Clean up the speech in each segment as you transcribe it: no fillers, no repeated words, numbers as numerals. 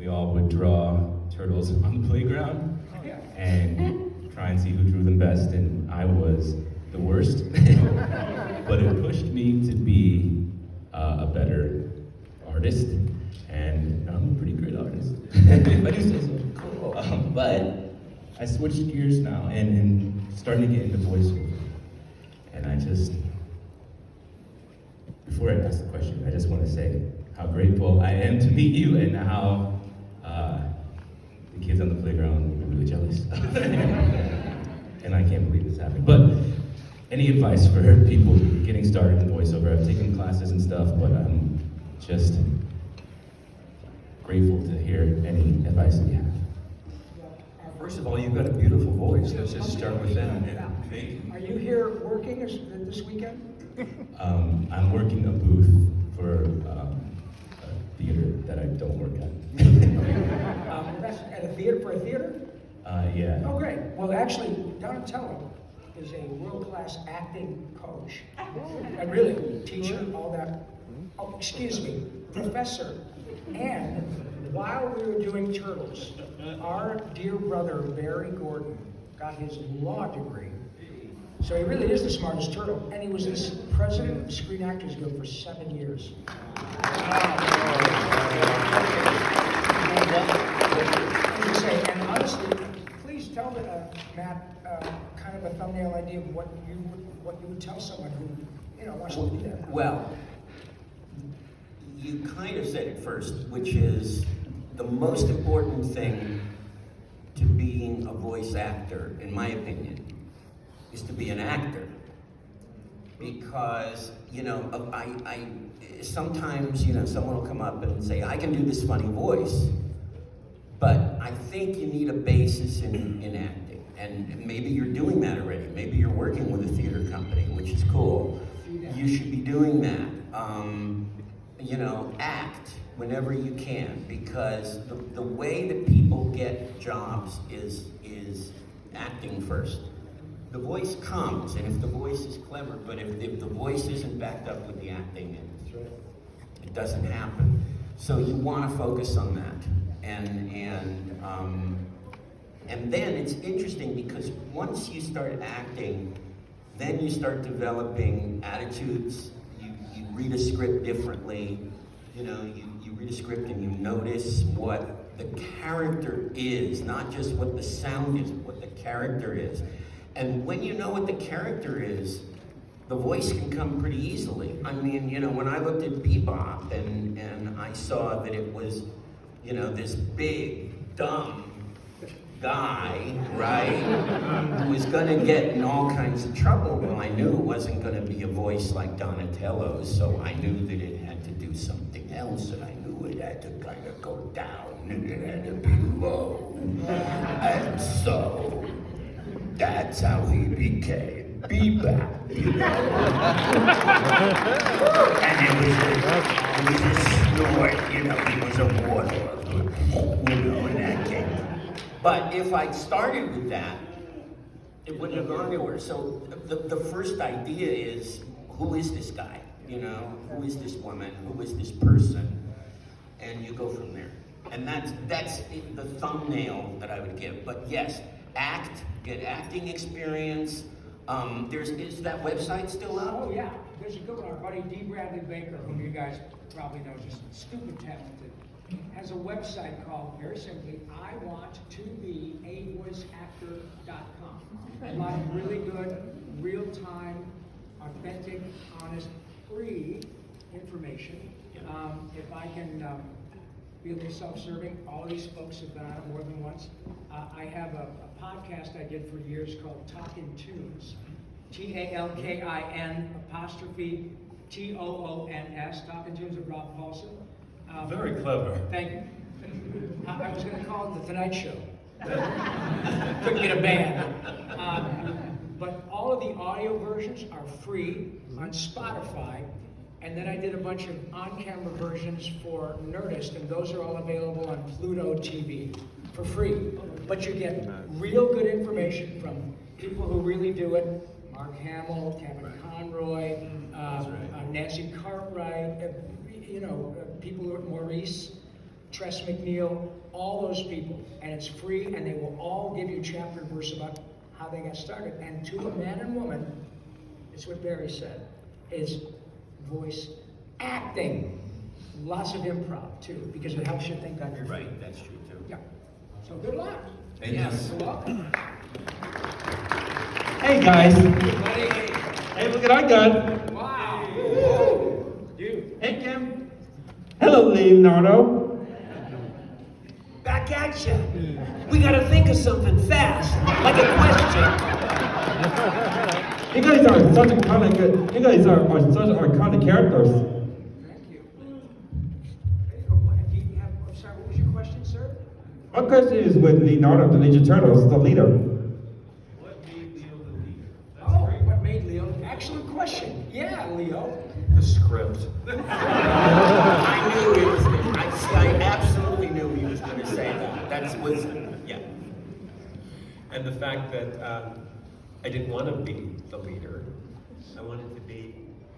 we all would draw turtles on the playground and try and see who drew them best, and I was the worst. But it pushed me to be a better artist, and I'm a pretty great artist, if I do say so. Cool. But I switched gears now and starting to get into voiceover. And I just, before I ask the question, I just want to say how grateful I am to meet you and how the kids on the playground were really jealous. And I can't believe this happened. But any advice for people getting started in voiceover? I've taken classes and stuff, but I'm just grateful to hear any advice that you have. First of all, you've got a beautiful voice. Let's just start with that. Are you here working this weekend? I'm working a booth for a theater that I don't work at. That's at a theater, for a theater? Yeah. Oh, great. Well, actually, Donatello is a world-class acting coach. And really, teacher, all that. Oh, excuse me, professor. And while we were doing Turtles, our dear brother, Barry Gordon, got his law degree. So he really is the smartest turtle. And he was this president of Screen Actors Guild for 7 years. And honestly, please tell Matt kind of a thumbnail idea of what you would tell someone who wants to do that. Well, you kind of said it first, which is the most important thing to being a voice actor, in my opinion, is to be an actor. Because, I sometimes, someone will come up and say, I can do this funny voice, but I think you need a basis in acting. And maybe you're doing that already. Maybe you're working with a theater company, which is cool. You should be doing that. Act whenever you can, because the way that people get jobs is acting first. The voice comes, and if the voice is clever, but if the voice isn't backed up with the acting, it doesn't happen. So you want to focus on that, and then it's interesting because once you start acting, then you start developing attitudes. You read a script differently. You read a script and you notice what the character is, not just what the sound is, but what the character is. And when you know what the character is, the voice can come pretty easily. I mean, when I looked at Bebop and I saw that it was, this big, dumb guy, right, who was gonna get in all kinds of trouble, well, I knew it wasn't gonna be a voice like Donatello's, so I knew that it had to do something else, and I knew it had to kind of go down, and it had to be low. And so, that's how he became Bebop, And it was a snort, he was a warlord, and that came. But if I'd started with that, it wouldn't have gone anywhere. So the first idea is, who is this guy? Who is this woman? Who is this person? And you go from there. And that's the thumbnail that I would give. But yes, get acting experience. Is that website still out? Oh yeah, there's a good one. Our buddy D. Bradley Baker, whom you guys probably know, just stupid talented, has a website called, very simply, iwanttobeavoiceactor.com. A lot of really good, real-time, authentic, honest, free information. If I can be a little self-serving, all of these folks have been on it more than once. I have a podcast I did for years called Talkin' Tunes. TALKIN apostrophe TOONS, Talkin' Tunes with Rob Paulson. Very clever. Thank you. I was going to call it The Tonight Show. Couldn't get a band. But all of the audio versions are free on Spotify. And then I did a bunch of on-camera versions for Nerdist, and those are all available on Pluto TV for free. But you get real good information from people who really do it. Mark Hamill, Kevin Conroy, Nancy Cartwright, people like Maurice. Tress McNeil, all those people. And it's free, and they will all give you chapter and verse about how they got started. And to a man and woman, it's what Barry said, is voice acting. Lots of improv, too, because it helps you think on your feet. Right, that's true too. Yeah. So good luck. Yes. You're welcome. Hey guys. Buddy. Hey, look at our gun. Wow. Whoa. Dude. Hey Kim. Hello, Leonardo. Back at ya. We gotta think of something fast, like a question. You guys are such a kind of good. You guys are such iconic characters. Thank you. Okay, I'm sorry, what was your question, sir? My question is with Leonardo, the Ninja Turtles, the leader. Oh, what made Leo? Excellent question. Yeah, Leo. The script. I knew he was. I absolutely knew he was going to say that. That was, yeah. And the fact that I didn't want to be the leader. I wanted to be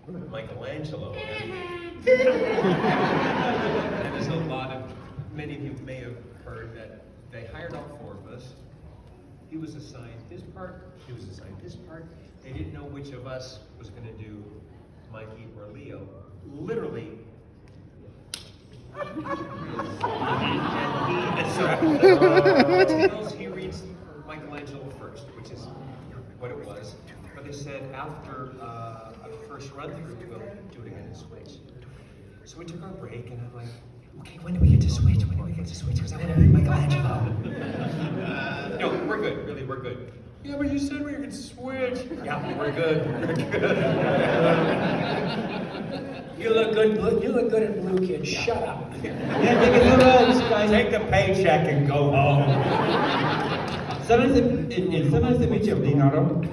Michelangelo. And there's a lot of, many of you may have heard that they hired all four of us. He was assigned his part, he was assigned his part. They didn't know which of us was going to do Mikey or Leo. Literally. He reads Michelangelo first, which is what it was. But they said after a first run through, we'll do it again and switch. So we took our break, and I'm like, okay, when do we get to switch? When do we get to switch? Because I want to be Michelangelo. No, we're good. Really, we're good. Yeah, but you said we could switch. Yeah, we're good. We're good. You look good. You look good in blue, kid. Shut up. Yeah, take it so much. Take the paycheck and go home. It's so nice to meet you, Leonardo.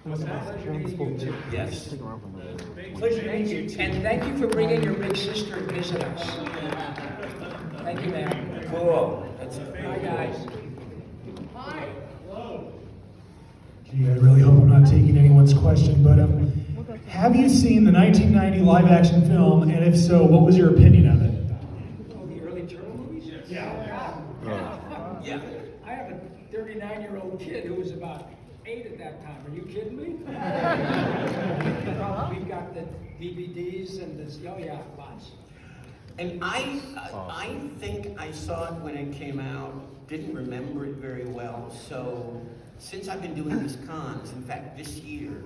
Pleasure meeting you too. Yes. Pleasure meeting you too. And thank you for bringing your big sister to visit us. Thank you, man. Cool. That's Hi, guys. Hi. Gee, I really hope I'm not taking anyone's question, but have you seen the 1990 live-action film, and if so, what was your opinion of it? Oh, the early Turtle movies? Yeah. Yeah. I have a 39-year-old kid who was about 8 at that time. Are you kidding me? We've got the DVDs and this. Oh yeah, lots. And I think I saw it when it came out, didn't remember it very well. So since I've been doing these cons, in fact this year,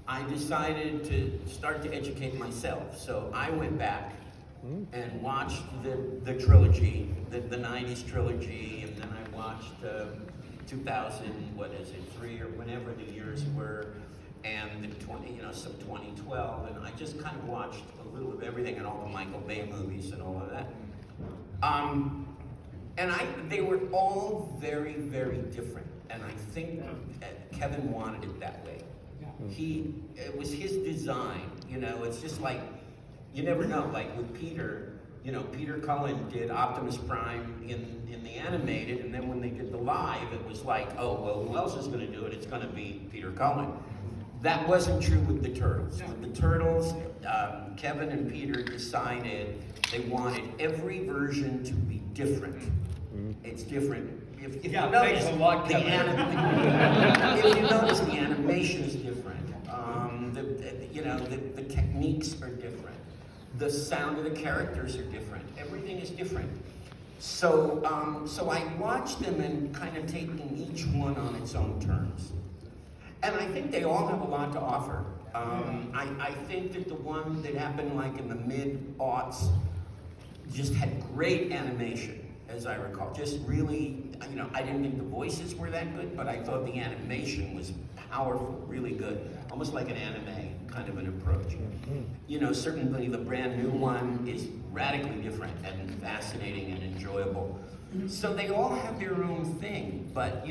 I decided to start to educate myself. So I went back and watched the trilogy, the 90s trilogy, and then I watched 2003 or whenever the years were, and the 2012, and I just kind of watched a little of everything and all the Michael Bay movies and all of that. And they were all very, very different, and I think Kevin wanted it that way. It was his design, it's just like, you never know, like with Peter, Peter Cullen did Optimus Prime in the animated, and then when they did the live, it was like, oh, well, who else is going to do it? It's going to be Peter Cullen. That wasn't true with the Turtles. With the Turtles, Kevin and Peter decided they wanted every version to be different. It's different. If you notice, thanks a lot, the Kevin. if you notice, the animation is different. The techniques are different. The sound of the characters are different. Everything is different. So I watched them and kind of taking each one on its own terms. And I think they all have a lot to offer. I think that the one that happened like in the mid-aughts just had great animation, as I recall. Just really, I didn't think the voices were that good, but I thought the animation was powerful, really good. Almost like an anime kind of an approach. Certainly the brand new one is radically different and fascinating and enjoyable. So they all have their own thing, but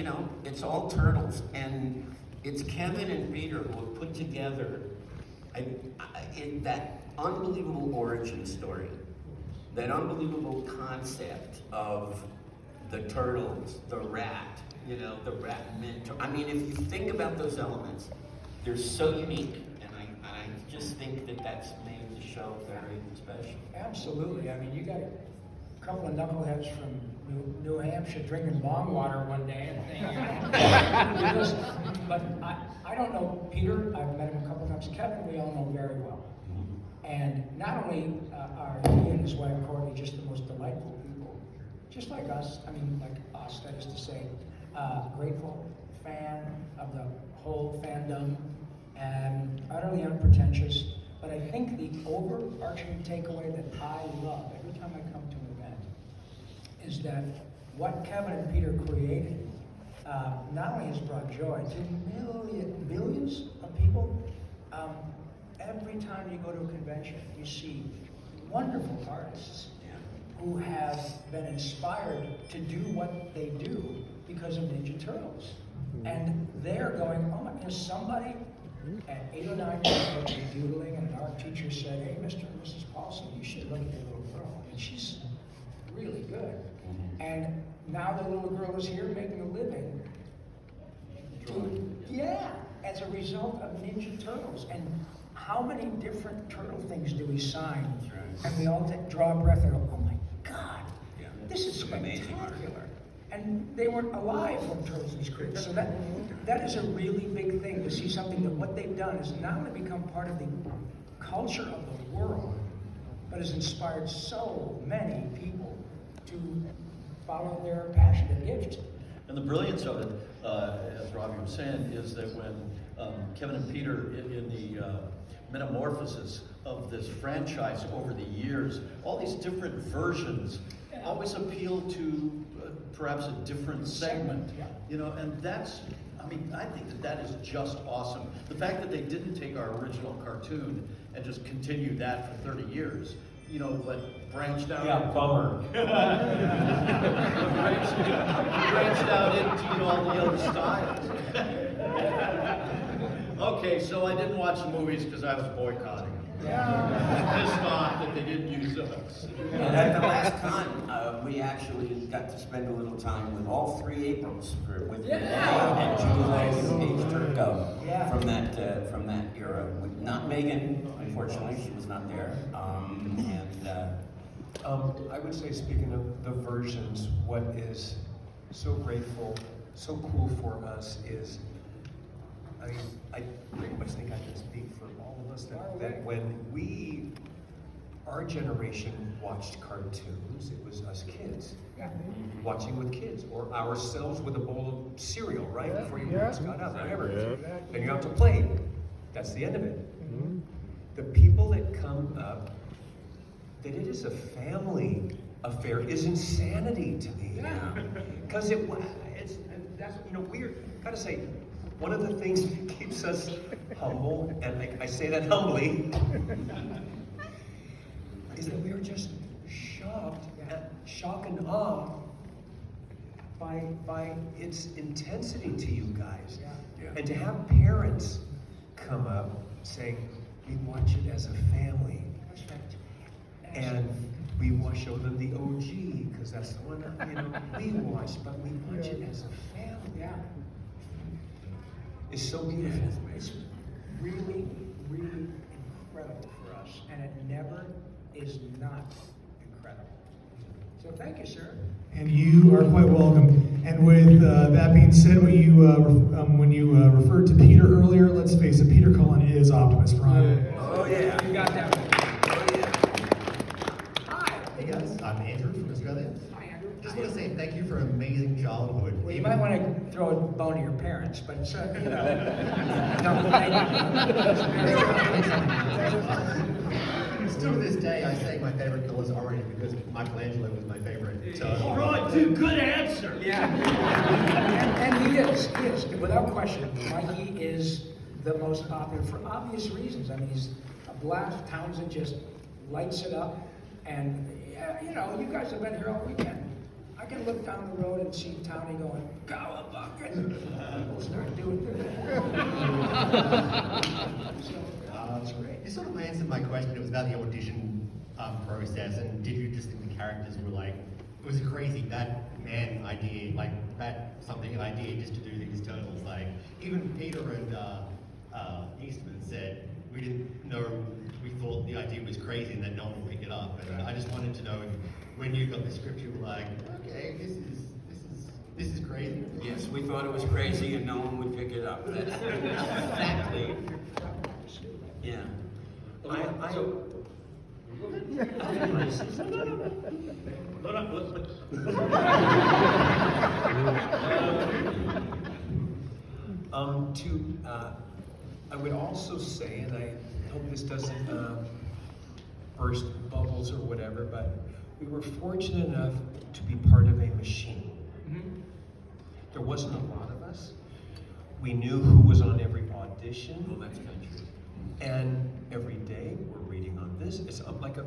it's all Turtles, and it's Kevin and Peter who have put together that unbelievable origin story, that unbelievable concept of the Turtles, the rat, the rat mentor. I mean, if you think about those elements, they're so unique, and I just think that that's made the show very special. Absolutely. I mean, you got to couple of knuckleheads from New Hampshire drinking bong water one day and thinking, but I don't know Peter. I've met him a couple times. Kevin, we all know very well. And not only are he and his wife Courtney just the most delightful people, just like us. I mean, like us. That is to say, grateful fan of the whole fandom, and utterly unpretentious. But I think the overarching takeaway that I love every time I come to an event is that what Kevin and Peter created not only has brought joy to millions of people. Every time you go to a convention, you see wonderful artists who have been inspired to do what they do because of Ninja Turtles. And they're going, oh my goodness, somebody at 8 or 9 years old was doodling, and an art teacher said, hey, Mr. and Mrs. Paulson, you should look at the little girl. And she's really good. And now the little girl is here making a living. Yeah, as a result of Ninja Turtles. And how many different turtle things do we sign? And we all draw a breath and go, oh my God, this is spectacular. And they weren't alive when Turtles was created. So that is a really big thing to see something that what they've done is not only become part of the culture of the world, but has inspired so many people to follow their passion and gift. And the brilliance of it, as Robbie was saying, is that when Kevin and Peter in the metamorphosis of this franchise over the years, all these different versions always appeal to perhaps a different segment, you know, and that's, I mean, I think that is just awesome. The fact that they didn't take our original cartoon and just continue that for 30 years, you know, but branched out. Yeah, bummer. branched out into, you know, all the other styles. Okay, so I didn't watch the movies because I was boycotting them. Pissed off that they didn't use us. And at the last con, we actually got to spend a little time with all 3 Aprils with Renee and Julie and Paige Turco from that era. Not Megan, unfortunately, she was not there. I would say, speaking of the versions, what is so grateful, so cool for us is, I pretty much think I can speak for all of us that when our generation watched cartoons, it was us kids. Watching with kids, or ourselves with a bowl of cereal, right? Before your parents got up, whatever. Then you have to play. That's the end of it. The people that come up, that it is a family affair is insanity to me. Because that's, you know, we're, gotta say, one of the things that keeps us humble, and I say that humbly, is that we are just shock and awe by its intensity to you guys. And to have parents come up saying, we watch it as a family. And we show them the OG, because that's the one that, you know, we watch, but we watch it as a family. It's so beautiful. It's really, really incredible for us, and it never is not incredible. So thank you, sir. And you are quite welcome. And with that being said, when you referred to Peter earlier, let's face it, Peter Cullen is Optimus Prime. Oh yeah. You got that one. Hey guys, I'm Andrew from Australia. Hi, Andrew. Just want to say thank you for an amazing childhood. Well, you might want to throw a bone to your parents, but it's, you know. No, thank you. Still to this day, I say my favorite color is orange because Michelangelo was my favorite. All right, dude, good answer. Yeah. And he is, without question. Mikey is the most popular for obvious reasons. I mean, he's a blast. Townsend just lights it up. And, you know, you guys have been here all weekend. I can look down the road and see Townie going, "Cowabunga," and we'll start doing it. That's great. You sort of answered my question. It was about the audition process, and did you just think the characters were like, was it crazy, that man idea, like that something, an idea just to do these turtles? Like, even Peter and Eastman said, we didn't know, we thought the idea was crazy and that no one would pick it up. And I just wanted to know, when you got the script, you were like, okay, this is crazy. Yes, we thought it was crazy and no one would pick it up. That's exactly. Yeah. I would also say, and I hope this doesn't burst bubbles or whatever, but we were fortunate enough to be part of a machine. There wasn't a lot of us. We knew who was on every audition. Well, that's kind of true. And every day we're reading on this. It's up like a.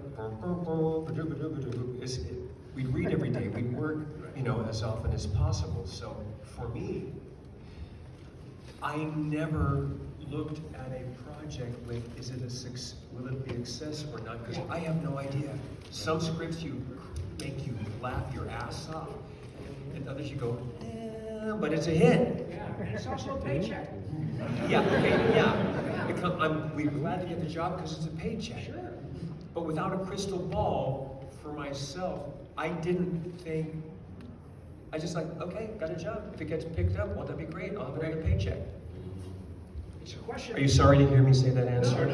We'd read every day. We'd work, as often as possible. So for me, I never looked at a project with, will it be a success or not? Because I have no idea. Some scripts make you laugh your ass off, and others you go, but it's a hit. Yeah, and it's also a paycheck. Yeah, okay, yeah. We're glad to get the job because it's a paycheck. Sure. But without a crystal ball for myself, I didn't think. I just okay, got a job. If it gets picked up, well, that'd be great. I'll have another paycheck. It's a question. Are you sorry to hear me say that answer?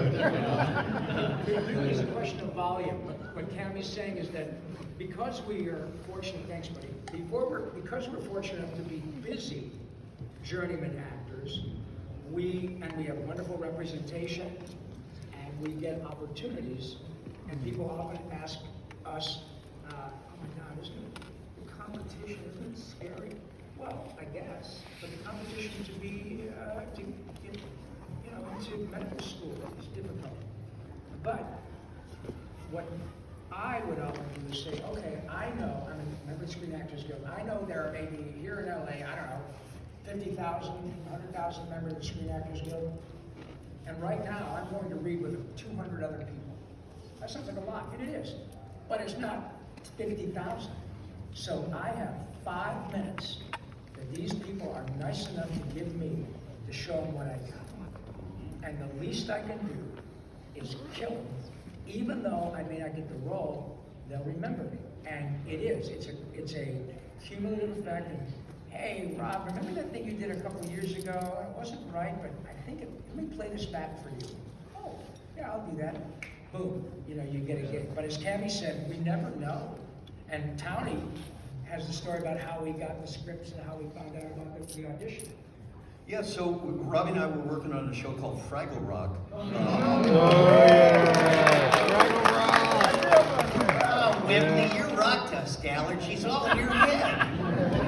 It's a question of volume. What Cammie's saying is that because we are fortunate, thanks, buddy. Because we're fortunate enough to be busy journeyman actors, we have wonderful representation, and we get opportunities, and people often ask us, "Oh my God, the competition isn't it scary?" Well, I guess, but the competition to be to get into medical school is difficult. But what I would often do is say, okay, I know, I'm a member of the Screen Actors Guild, I know there are maybe here in LA, I don't know, 50,000, 100,000 members of the Screen Actors Guild. And right now, I'm going to read with 200 other people. That sounds like a lot, and it is. But it's not 50,000. So I have 5 minutes that these people are nice enough to give me to show them what I got. And the least I can do is kill them. Even though I may not get the role, they'll remember me. And it is. It's a cumulative effect. And, hey, Rob, remember that thing you did a couple of years ago? It wasn't right, but I think let me play this back for you. Oh, yeah, I'll do that. Boom. You get a gig. But as Cammie said, we never know. And Townie has the story about how we got the scripts and how we found out about the audition. Yeah, so Robbie and I were working on a show called Fraggle Rock. Oh, Wembley, your rock dust allergy's all in your head.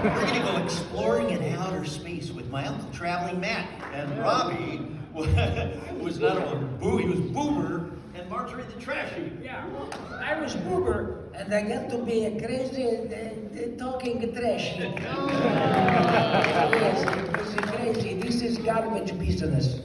We're gonna go exploring in outer space with my Uncle Traveling Matt. And Robbie was not only he was Boomer and Marjorie the Trash Heap. Yeah, I was Boober, and I got to be a crazy talking trash. Yes, this is crazy. This is garbage business.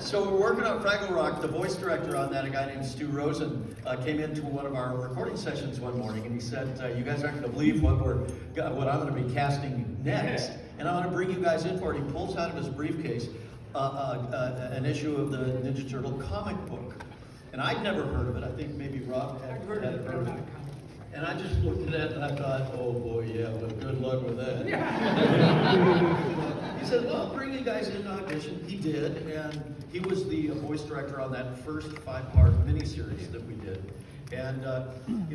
So we're working on Fraggle Rock. The voice director on that, a guy named Stu Rosen, came into one of our recording sessions one morning, and he said, "You guys aren't going to believe what I'm going to be casting next, and I'm going to bring you guys in for it." He pulls out of his briefcase an issue of the Ninja Turtle comic book, and I'd never heard of it. I think maybe Rob had heard of it. And I just looked at it and I thought, oh boy, yeah, well, good luck with that. He said, well, I'll bring you guys in to audition. He did, and he was the voice director on that first 5-part miniseries that we did. And,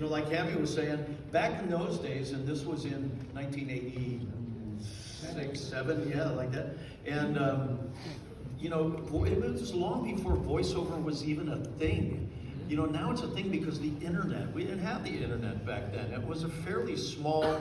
like Cammie was saying, back in those days, and this was in 1986, 7, yeah, like that. And, it was long before voiceover was even a thing. Now it's a thing because the internet. We didn't have the internet back then. It was a fairly small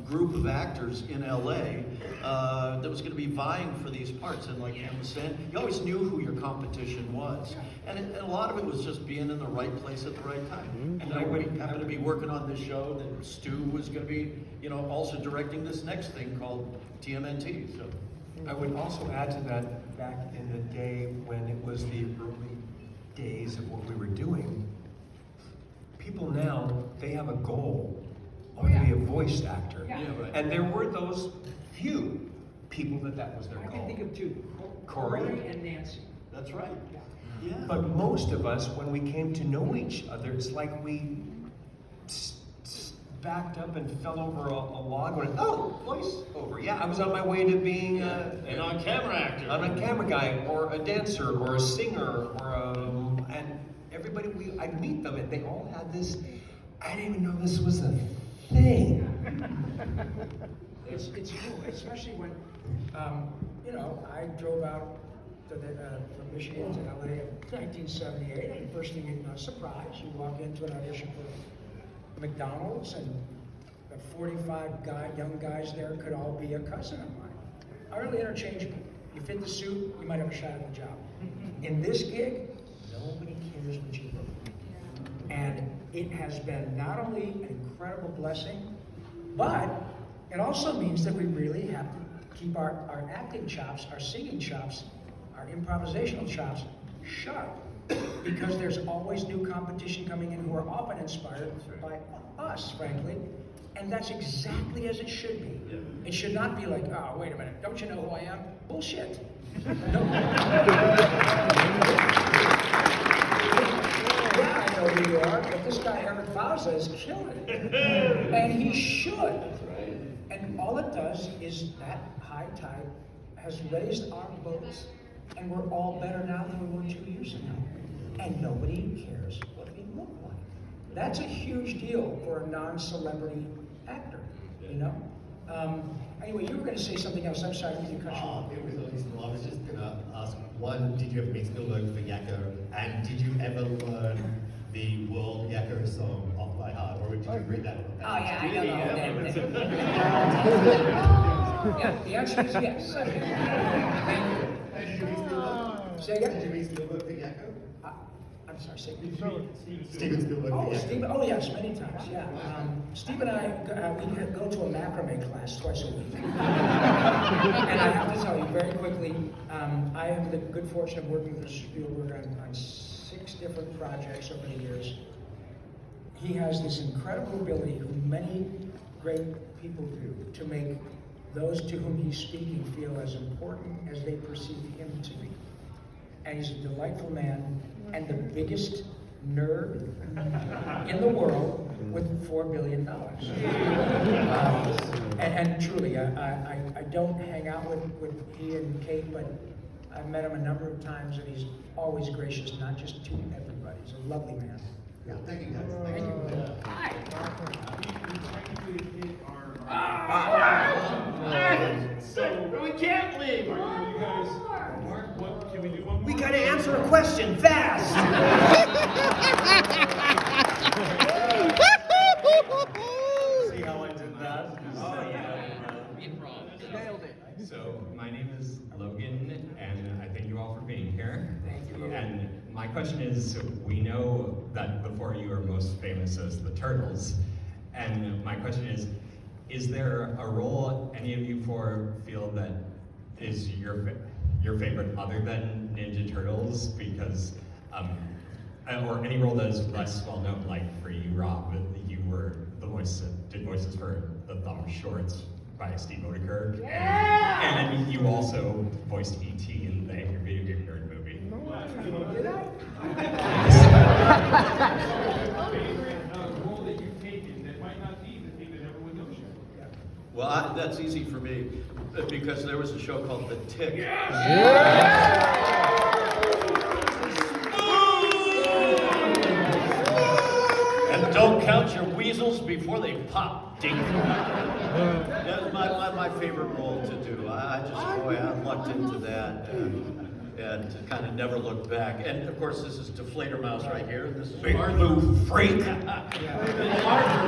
group of actors in LA that was going to be vying for these parts. And like Ann was saying, you always knew who your competition was. And a lot of it was just being in the right place at the right time. And I happened to be working on this show that Stu was going to be, also directing this next thing called TMNT. So I would also add to that, back in the day when it was the early days of what we were doing, people now, they have a goal. I want to be a voice actor. Yeah. Yeah, right. And there were those few people that was their I goal. can think of 2. Corey and Nancy. that's right. Yeah. But most of us, when we came to know each other, it's like we backed up and fell over a log. Going, oh, voiceover. Yeah, I was on my way to being an on-camera actor. I'm a camera guy, or a dancer, or a singer, or and everybody I'd meet them, and they all had this. I didn't even know this was a thing. It's cool, especially when, I drove out from Michigan to LA in 1978, and the first thing you know, surprise, you walk into an audition for McDonald's, and the 45 young guys there could all be a cousin of mine. Utterly interchangeable. You fit the suit, you might have a shot at the job. In this gig, nobody cares what you look like. And it has been not only an incredible blessing, but it also means that we really have to keep our acting chops, our singing chops, our improvisational chops sharp. Because there's always new competition coming in who are often inspired by us, frankly. And that's exactly as it should be. Yeah. It should not be like, oh, wait a minute, don't you know who I am? Bullshit. Yeah, I know who you are, but this guy, Eric Fauza, is killing it. And he should. And all it does is that high tide has raised our boats, and we're all better now than we were 2 years ago. And nobody cares what we look like. That's a huge deal for a non-celebrity actor, you know? Anyway, you were going to say something else. I'm sorry, I didn't cut you off. It was I was just going to ask, one, did you ever meet Spielberg for Yakko? And did you ever learn the World Yakko song off by heart? Or did you read that on the page? Oh, yeah, I know. Yeah, the answer is yes. Thank you. Did you meet Spielberg? Say again? Did you meet Spielberg for Yakko? I'm sorry, say Steven Spielberg for Yakko. Steve, oh yes, many times, yeah. Steve and I, we go to a macrame class twice a week. And I have to tell you very quickly, I have the good fortune of working with Spielberg on 6 different projects over the years. He has this incredible ability, who many great people do, to make those to whom he's speaking feel as important as they perceive him to be. And he's a delightful man, and the biggest nerd in the world with $4 billion. And truly, I don't hang out with he and Kate, but I've met him a number of times, and he's always gracious, not just to everybody. He's a lovely man. Yeah, thank you guys. Thank you. Hi. So we can't leave. What can we do? One more? We gotta answer a question fast. See how I did that? Oh, yeah. Nailed it. So, my name is Logan, and I thank you all for being here. Thank you. And my question is, we know that before you are most famous as the Turtles, and my question is there a role any of you four feel that is your favorite other than Ninja Turtles? Because, or any role that is less well known, like for you, Rob, you were the voice, did voices for the Thumb Shorts by Steve Oedekerk, and you also voiced E.T. in the Angry Video Game Nerd movie. Did I? Favorite role that you've taken that might not be the thing that everyone knows you. Well, that's easy for me because there was a show called The Tick. And don't count your weasels before they pop, Dink. That was my favorite role to do. I lucked into that and kind of never looked back. And of course, this is Deflator Mouse right here. And this is Big Arthur. blue freak. Arthur,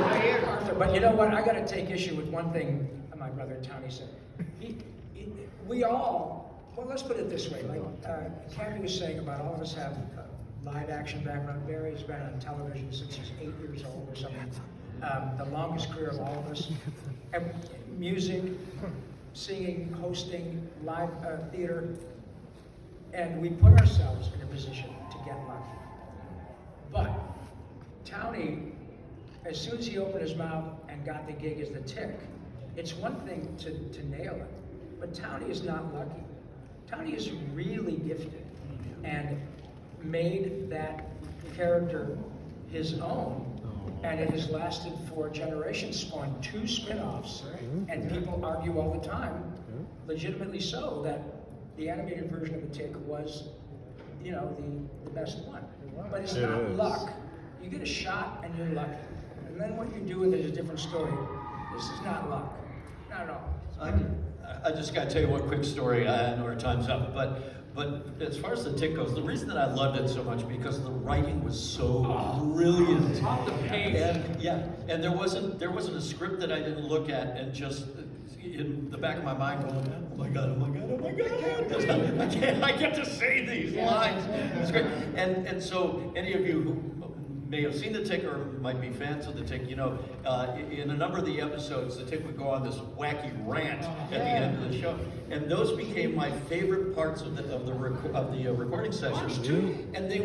right here. Arthur, but you know what? I got to take issue with one thing my brother Tony said. We all, well, let's put it this way. Like Tammy was saying about all of us have live action background. Barry's been on television since he's 8 years old or something. The longest career of all of us. And music, singing, hosting, live theater. And we put ourselves in a position to get lucky. But Tony, as soon as he opened his mouth and got the gig as the Tick, it's one thing to nail it, but Tony is not lucky. Tony is really gifted and made that character his own And it has lasted for generations, spawned 2 spin-offs, and people argue all the time, legitimately so, that the animated version of the Tick was, you know, the best one. But it's not luck. You get a shot and you're lucky. And then what you do with it is a different story. This is not luck. Not at all. I just got to tell you one quick story. I know our time's up, but as far as the Tick goes, the reason that I loved it so much because the writing was so brilliant. Off the page. And there wasn't a script that I didn't look at and just in the back of my mind going, oh my god, oh my god, oh my god, I get to say these lines. It's great. And so any of you who may have seen the Tick or might be fans of the Tick, you know, in a number of the episodes, the Tick would go on this wacky rant at the end of the show, and those became my favorite parts of the recording sessions. And they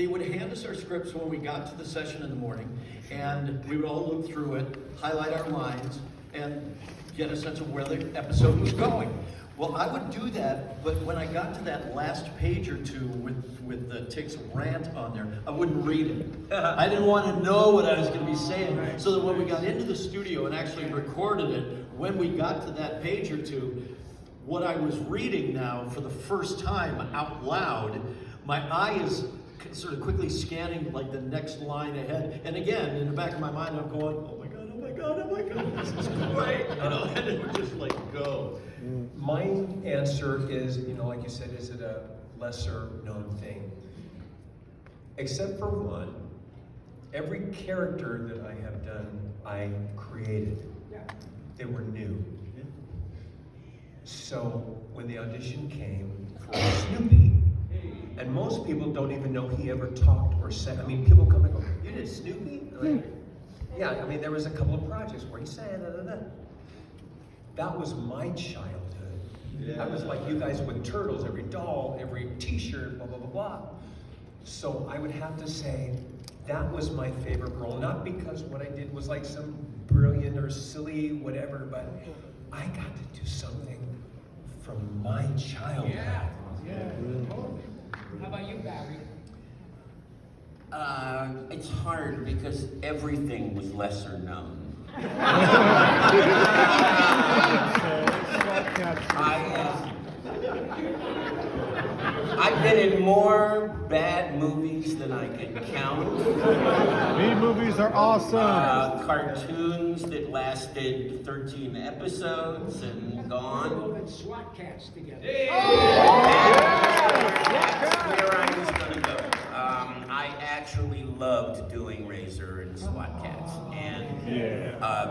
would hand us our scripts when we got to the session in the morning, and we would all look through it, highlight our lines, and get a sense of where the episode was going. Well, I would do that, but when I got to that last page or two with the Tick's rant on there, I wouldn't read it. I didn't want to know what I was going to be saying, so that when we got into the studio and actually recorded it, when we got to that page or two, what I was reading now for the first time out loud, my eye is sort of quickly scanning like the next line ahead. And again, in the back of my mind, I'm going, oh my god, oh my god, oh my god, this is great. You know, and it would just like go. My answer is, you know, like you said, is it a lesser known thing? Except for one, every character that I have done, I created. They were new. So when the audition came for Snoopy, and most people don't even know he ever talked or said, I mean, people come and go, you did Snoopy? Like, yeah, I mean, there was a couple of projects where he said, That was my childhood. I was like you guys with turtles, every doll, every t-shirt, blah, blah, blah, blah. So I would have to say that was my favorite role, not because what I did was like some brilliant or silly whatever, but I got to do something from my childhood. How about you, Barry? It's hard because everything was lesser known. I've been in more bad movies than I can count. B-movies are awesome. Cartoons that lasted 13 episodes and gone. And SWAT cats together. That's where I was going to go. I actually loved doing Razor and SWAT Cats, and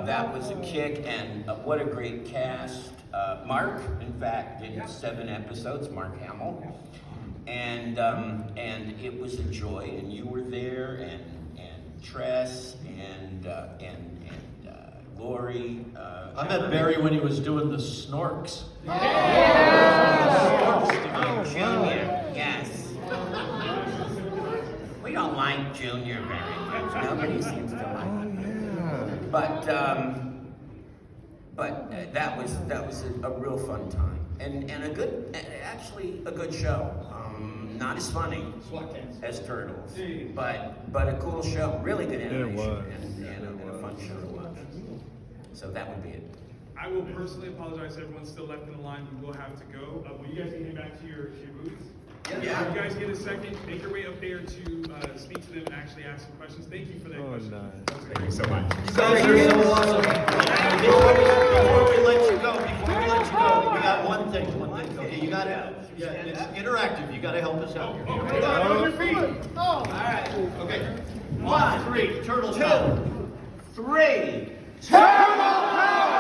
that was a kick. And what a great cast! Mark, in fact, did 7 episodes. Mark Hamill, and it was a joy. And you were there, and Tress, and Lori. I met Barry when he was doing the Snorks. Junior, yes. We don't like Junior very much. Nobody seems to like him. But that was a real fun time, and actually a good show. Not as funny as Turtles, but a cool show. Really good animation and a fun show to watch. So that would be it. I will personally apologize to everyone still left in the line. We will have to go. Will you guys get back to your booths? Yeah. If you guys get a second, make your way up there to speak to them and actually ask some questions. Thank you for that question. Nice. Thank you so much. You guys are so awesome. Before we let you go, we got one thing. Okay, you gotta, it's interactive. You gotta help us out here. On your feet. All right. Okay. 1, 3, turtle 2, 3. Turtle Power!